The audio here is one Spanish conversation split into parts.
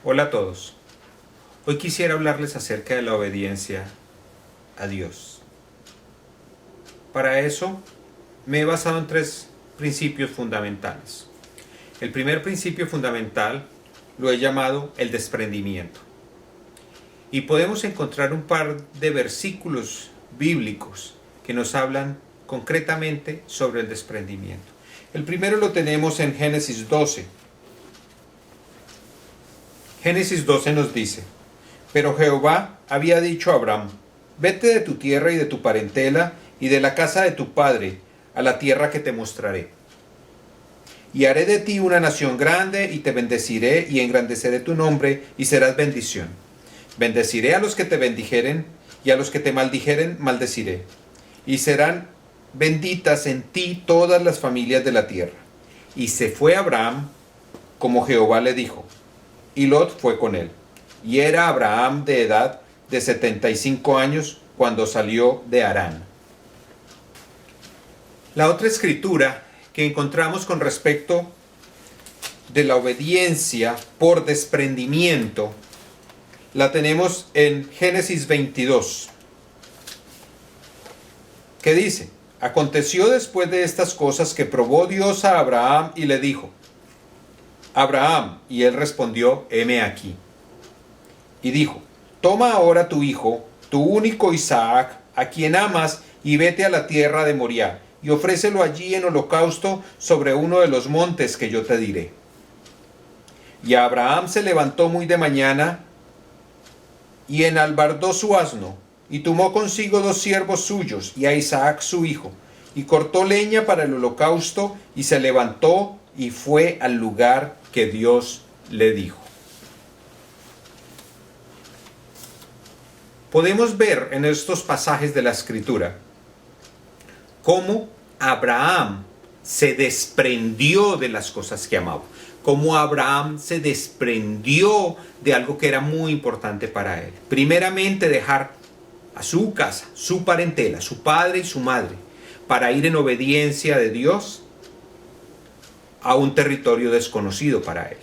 Hola a todos. Hoy quisiera hablarles acerca de la obediencia a Dios. Para eso me he basado en tres principios fundamentales. El primer principio fundamental lo he llamado el desprendimiento. Y podemos encontrar un par de versículos bíblicos que nos hablan concretamente sobre el desprendimiento. El primero lo tenemos en Génesis 12. Génesis 12 nos dice: Pero Jehová había dicho a Abraham: Vete de tu tierra y de tu parentela y de la casa de tu padre a la tierra que te mostraré. Y haré de ti una nación grande y te bendeciré y engrandeceré tu nombre y serás bendición. Bendeciré a los que te bendijeren y a los que te maldijeren maldeciré. Y serán benditas en ti todas las familias de la tierra. Y se fue Abraham como Jehová le dijo, y Lot fue con él. Y era Abraham de edad de 75 años cuando salió de Harán. La otra escritura que encontramos con respecto de la obediencia por desprendimiento la tenemos en Génesis 22, que dice: Aconteció después de estas cosas que probó Dios a Abraham y le dijo: Abraham, y él respondió: heme aquí. Y dijo: Toma ahora tu hijo, tu único Isaac, a quien amas, y vete a la tierra de Moriah, y ofrécelo allí en holocausto sobre uno de los montes que yo te diré. Y Abraham se levantó muy de mañana, y enalbardó su asno, y tomó consigo 2 siervos suyos, y a Isaac su hijo, y cortó leña para el holocausto, y se levantó, y fue al lugar que Dios le dijo. Podemos ver en estos pasajes de la Escritura cómo Abraham se desprendió de las cosas que amaba, cómo Abraham se desprendió de algo que era muy importante para él. Primeramente, dejar a su casa, su parentela, su padre y su madre, para ir en obediencia de Dios a un territorio desconocido para él.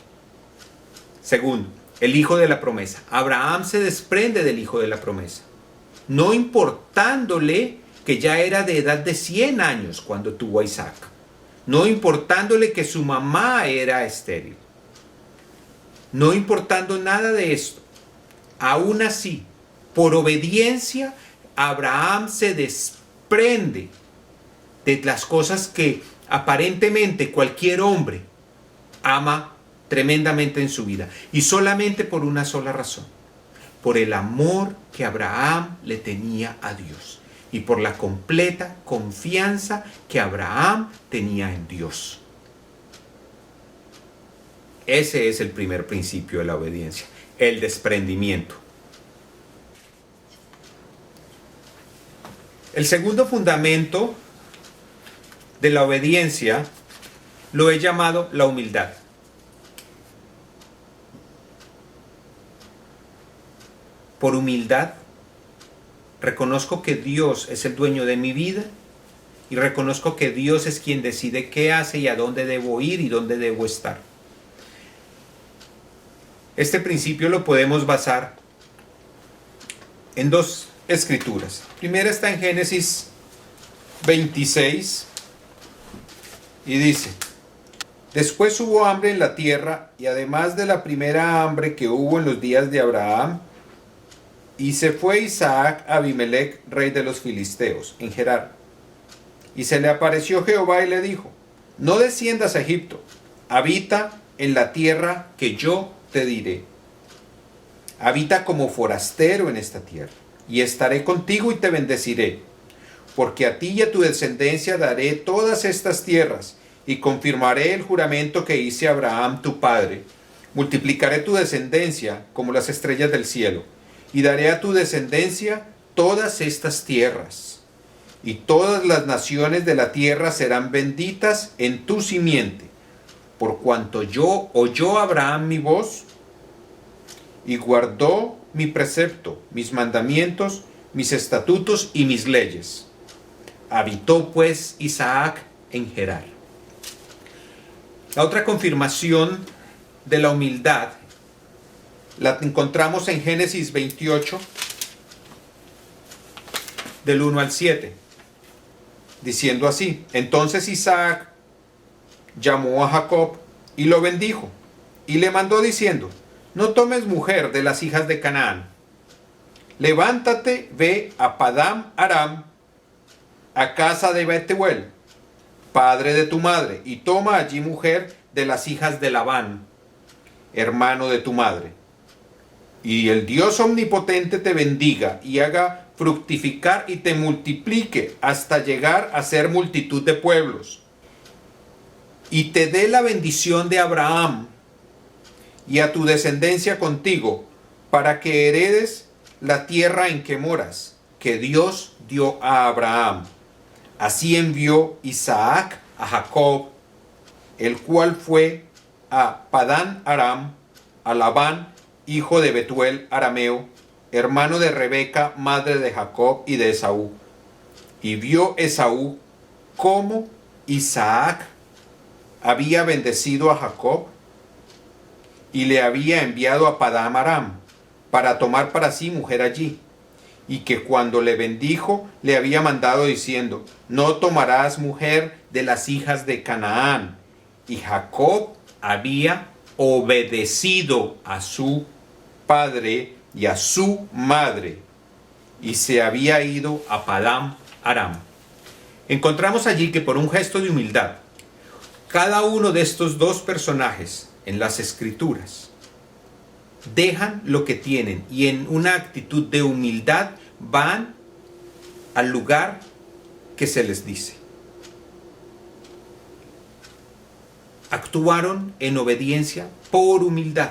Segundo, el hijo de la promesa. Abraham se desprende del hijo de la promesa, no importándole que ya era de edad de 100 años cuando tuvo a Isaac, no importándole que su mamá era estéril, no importando nada de esto. Aún así, por obediencia, Abraham se desprende de las cosas que aparentemente cualquier hombre ama tremendamente en su vida, y solamente por una sola razón: por el amor que Abraham le tenía a Dios y por la completa confianza que Abraham tenía en Dios. Ese es el primer principio de la obediencia, el desprendimiento. El segundo fundamento de la obediencia lo he llamado la humildad. Por humildad, reconozco que Dios es el dueño de mi vida y reconozco que Dios es quien decide qué hace y a dónde debo ir y dónde debo estar. Este principio lo podemos basar en 2 escrituras. Primera está en Génesis 26 y dice: Después hubo hambre en la tierra, y además de la primera hambre que hubo en los días de Abraham, y se fue Isaac a Abimelech, rey de los filisteos, en Gerar. Y se le apareció Jehová y le dijo: No desciendas a Egipto, habita en la tierra que yo te diré. Habita como forastero en esta tierra, y estaré contigo y te bendeciré, porque a ti y a tu descendencia daré todas estas tierras, y confirmaré el juramento que hice a Abraham tu padre. Multiplicaré tu descendencia como las estrellas del cielo, y daré a tu descendencia todas estas tierras, y todas las naciones de la tierra serán benditas en tu simiente, por cuanto oyó Abraham mi voz, y guardó mi precepto, mis mandamientos, mis estatutos y mis leyes. Habitó pues Isaac en Gerar. La otra confirmación de la humildad La encontramos en Génesis 28, del 1 al 7, diciendo así: entonces Isaac llamó a Jacob y lo bendijo, y le mandó diciendo: no tomes mujer de las hijas de Canaán. Levántate, ve a Padán Aram, a casa de Betuel, padre de tu madre, y toma allí mujer de las hijas de Labán, hermano de tu madre. Y el Dios omnipotente te bendiga y haga fructificar y te multiplique hasta llegar a ser multitud de pueblos. Y te dé la bendición de Abraham y a tu descendencia contigo, para que heredes la tierra en que moras, que Dios dio a Abraham. Así envió Isaac a Jacob, el cual fue a Padán Aram, a Labán, hijo de Betuel arameo, hermano de Rebeca, madre de Jacob y de Esaú. Y vio Esaú cómo Isaac había bendecido a Jacob y le había enviado a Padán Aram para tomar para sí mujer allí, y que cuando le bendijo le había mandado diciendo: no tomarás mujer de las hijas de Canaán. Y Jacob había obedecido a su padre y a su madre, y se había ido a Padán Aram. Encontramos allí que por un gesto de humildad, cada uno de estos dos personajes en las Escrituras dejan lo que tienen y en una actitud de humildad van al lugar que se les dice. Actuaron en obediencia por humildad,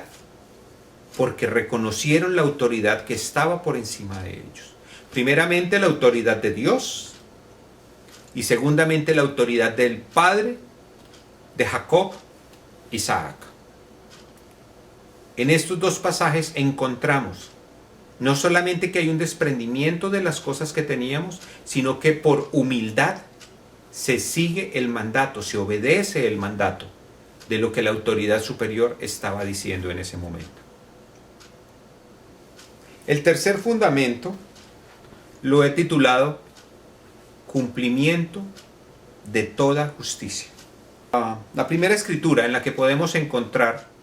porque reconocieron la autoridad que estaba por encima de ellos. Primeramente la autoridad de Dios, y segundamente la autoridad del padre de Jacob, Isaac. En estos dos pasajes encontramos no solamente que hay un desprendimiento de las cosas que teníamos, sino que por humildad se sigue el mandato, se obedece el mandato de lo que la autoridad superior estaba diciendo en ese momento. El tercer fundamento lo he titulado cumplimiento de toda justicia. La primera escritura en la que podemos encontrar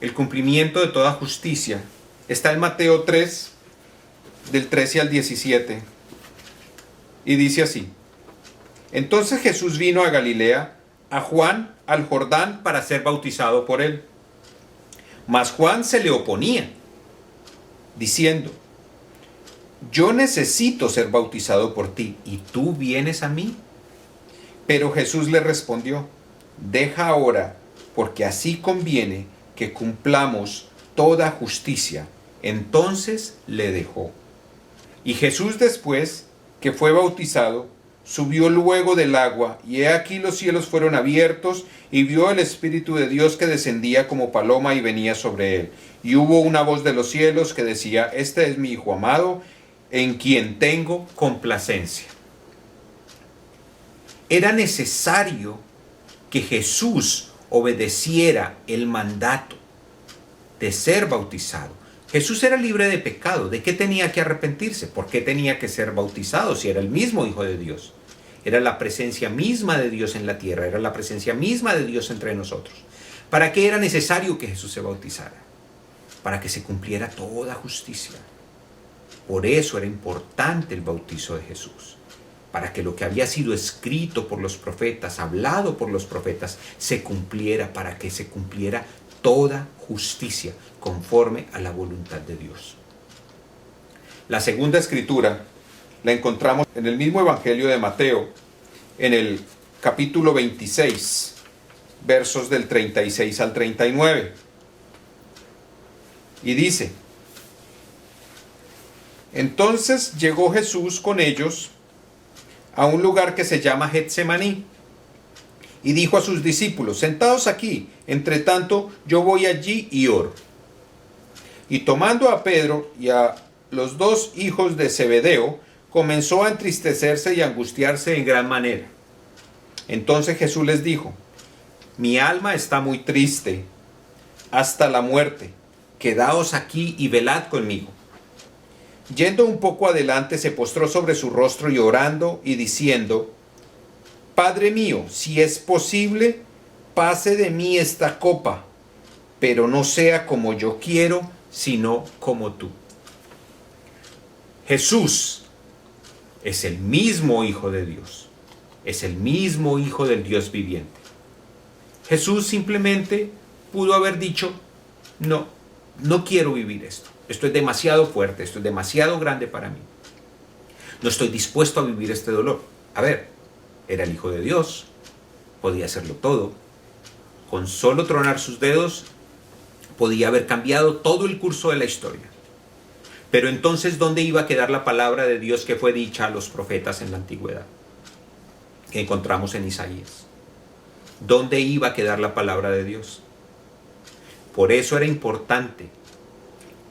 el cumplimiento de toda justicia está en Mateo 3, del 13 al 17, y dice así: entonces Jesús vino a Galilea, a Juan al Jordán, para ser bautizado por él. Mas Juan se le oponía, diciendo: yo necesito ser bautizado por ti, ¿y tú vienes a mí? Pero Jesús le respondió: deja ahora, porque así conviene que cumplamos toda justicia. Entonces le dejó. Y Jesús, después que fue bautizado, subió luego del agua, y he aquí los cielos fueron abiertos, y vio el Espíritu de Dios que descendía como paloma y venía sobre él. Y hubo una voz de los cielos que decía: este es mi Hijo amado, en quien tengo complacencia. Era necesario que Jesús obedeciera el mandato de ser bautizado. Jesús era libre de pecado. ¿De qué tenía que arrepentirse? ¿Por qué tenía que ser bautizado si era el mismo Hijo de Dios? Era la presencia misma de Dios en la tierra, era la presencia misma de Dios entre nosotros. ¿Para qué era necesario que Jesús se bautizara? Para que se cumpliera toda justicia. Por eso era importante el bautizo de Jesús, para que lo que había sido escrito por los profetas, hablado por los profetas, se cumpliera, para que se cumpliera toda justicia conforme a la voluntad de Dios. La segunda escritura la encontramos en el mismo Evangelio de Mateo, en el capítulo 26, versos del 36 al 39. Y dice: entonces llegó Jesús con ellos a un lugar que se llama Getsemaní, y dijo a sus discípulos: sentados aquí, entre tanto yo voy allí y oro. Y tomando a Pedro y a los dos hijos de Zebedeo, comenzó a entristecerse y a angustiarse en gran manera. Entonces Jesús les dijo: mi alma está muy triste hasta la muerte. quedaos aquí y velad conmigo. Yendo un poco adelante, se postró sobre su rostro y orando y diciendo: Padre mío, si es posible, pase de mí esta copa, pero no sea como yo quiero, sino como tú. Jesús es el mismo Hijo de Dios, es el mismo Hijo del Dios viviente. Jesús simplemente pudo haber dicho: no quiero vivir esto. Esto es demasiado fuerte, esto es demasiado grande para mí. No estoy dispuesto a vivir este dolor. A ver, era el Hijo de Dios, podía hacerlo todo. Con solo tronar sus dedos, podía haber cambiado todo el curso de la historia. Pero entonces, ¿dónde iba a quedar la palabra de Dios que fue dicha a los profetas en la antigüedad? Que encontramos en Isaías. ¿Dónde iba a quedar la palabra de Dios? Por eso era importante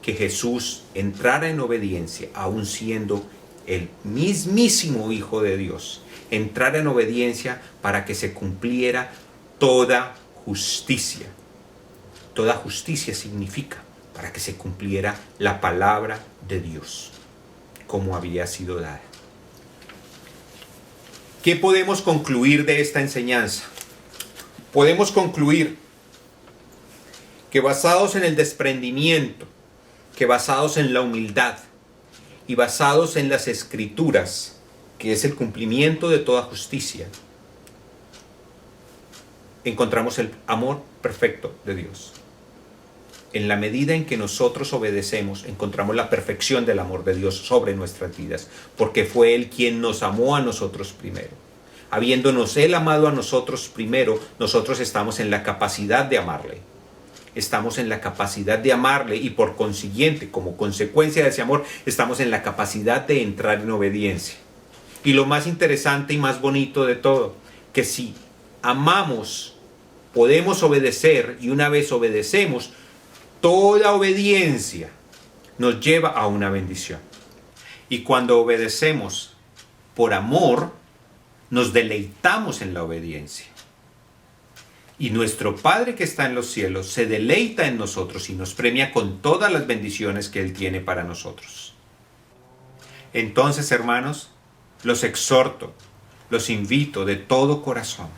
que Jesús entrara en obediencia, aun siendo el mismísimo Hijo de Dios. Entrara en obediencia para que se cumpliera toda justicia. Toda justicia significa para que se cumpliera la palabra de Dios, como había sido dada. ¿Qué podemos concluir de esta enseñanza? Podemos concluir que basados en el desprendimiento, que basados en la humildad y basados en las Escrituras, que es el cumplimiento de toda justicia, encontramos el amor perfecto de Dios. En la medida en que nosotros obedecemos, encontramos la perfección del amor de Dios sobre nuestras vidas, porque fue Él quien nos amó a nosotros primero. Habiéndonos Él amado a nosotros primero, nosotros estamos en la capacidad de amarle. Estamos en la capacidad de amarle y por consiguiente, como consecuencia de ese amor, estamos en la capacidad de entrar en obediencia. Y lo más interesante y más bonito de todo, que si amamos, podemos obedecer, y una vez obedecemos, toda obediencia nos lleva a una bendición. Y cuando obedecemos por amor, nos deleitamos en la obediencia. Y nuestro Padre que está en los cielos se deleita en nosotros y nos premia con todas las bendiciones que Él tiene para nosotros. Entonces, hermanos, los exhorto, los invito de todo corazón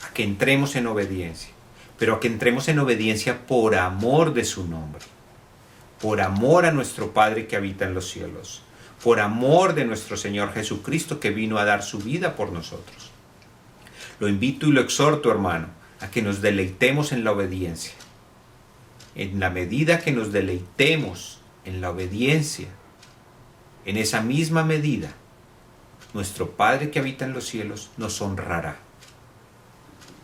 a que entremos en obediencia, pero a que entremos en obediencia por amor de su nombre, por amor a nuestro Padre que habita en los cielos, por amor de nuestro Señor Jesucristo que vino a dar su vida por nosotros. Lo invito y lo exhorto, hermano, a que nos deleitemos en la obediencia. En la medida que nos deleitemos en la obediencia, en esa misma medida, nuestro Padre que habita en los cielos nos honrará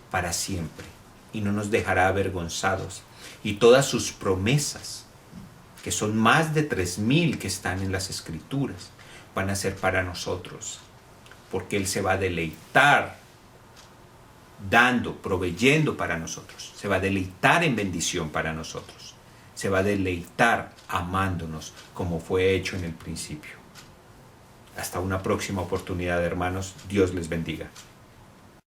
para siempre y no nos dejará avergonzados. Y todas sus promesas, que son más de 3,000 que están en las Escrituras, van a ser para nosotros, porque Él se va a deleitar dando, proveyendo para nosotros. Se va a deleitar en bendición para nosotros. Se va a deleitar amándonos como fue hecho en el principio. Hasta una próxima oportunidad, hermanos. Dios les bendiga.